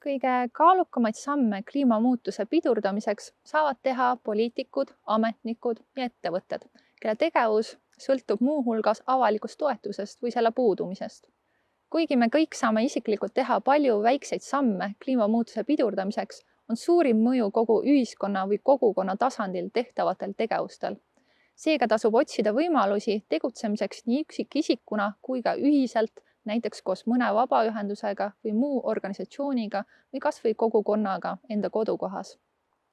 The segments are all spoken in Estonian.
Kõige kaalukamaid samme kliimamuutuse pidurdamiseks saavad teha poliitikud, ametnikud ja ettevõtted, kelle tegevus sõltub muuhulgas avalikust toetusest või selle puudumisest. Kuigi me kõik saame isiklikult teha palju väikseid samme kliimamuutuse pidurdamiseks, on suurim mõju kogu ühiskonna või kogukonna tasandil tehtavatel tegevustel. Seega tasub otsida võimalusi tegutsemiseks nii üksikisikuna kui ka ühiselt, näiteks koos mõne vabaühendusega või muu organisatsiooniga või kas või kogukonnaga enda kodukohas.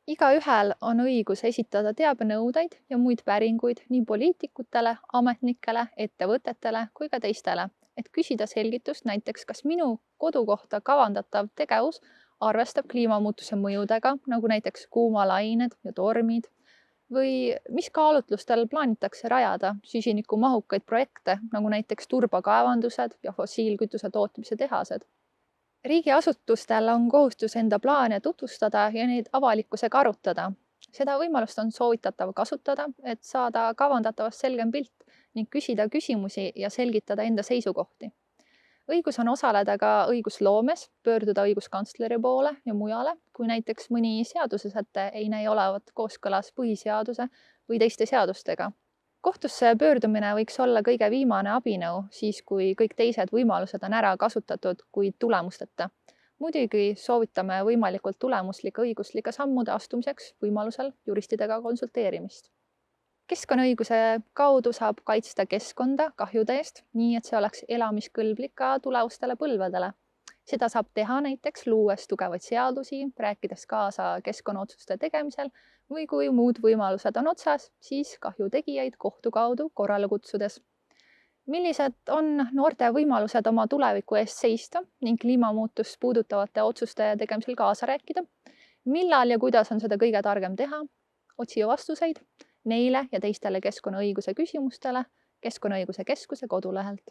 Igaühel on õigus esitada teabenõudeid ja muid päringuid nii poliitikutele, ametnikele, ettevõtetele kui ka teistele, et küsida selgitust näiteks, kas minu kodukohta kavandatav tegevus arvestab kliimamuutuse mõjudega, nagu näiteks kuumalained ja tormid, või mis kaalutlustel plaanitakse rajada süsinikumahukaid projekte, nagu näiteks turbakaevandused ja fossiilkütuse tootmise tehased. Riigiasutustel on kohustus enda plaane tutvustada ja neid avalikkusega arutada. Seda võimalust on soovitatav kasutada, et saada kavandatavast selgem pilt ning küsida küsimusi ja selgitada enda seisukohti. Õigus on osaleda ka õigusloomes, pöörduda õiguskantsleri poole ja mujale, kui näiteks mõni seadusesäte ei näi olevat kooskõlas põhiseaduse või teiste seadustega. Kohtusse pöördumine võiks olla kõige viimane abinõu, siis kui kõik teised võimalused on ära kasutatud, kuid tulemusteta. Muidugi soovitame võimalikult tulemuslike õiguslike sammude astumiseks võimalusel juristidega konsulteerimist. Keskkonnaõiguse kaudu saab kaitsta keskkonda kahjude eest, nii et see oleks elamiskõlblik ka tulevastele põlvedele. Seda saab teha näiteks luues tugevaid seadusi, rääkides kaasa keskkonnaotsuste tegemisel või kui muud võimalused on otsas, siis kahju tegijaid kohtu kaudu korrale kutsudes. Millised on noorte võimalused oma tuleviku eest seista ning kliimamuutust puudutavate otsuste tegemisel kaasa rääkida? Millal ja kuidas on seda kõige targem teha? Otsi vastuseid neile ja teistele keskkonnaõiguse küsimustele Keskkonnaõiguse Keskuse kodulehelt.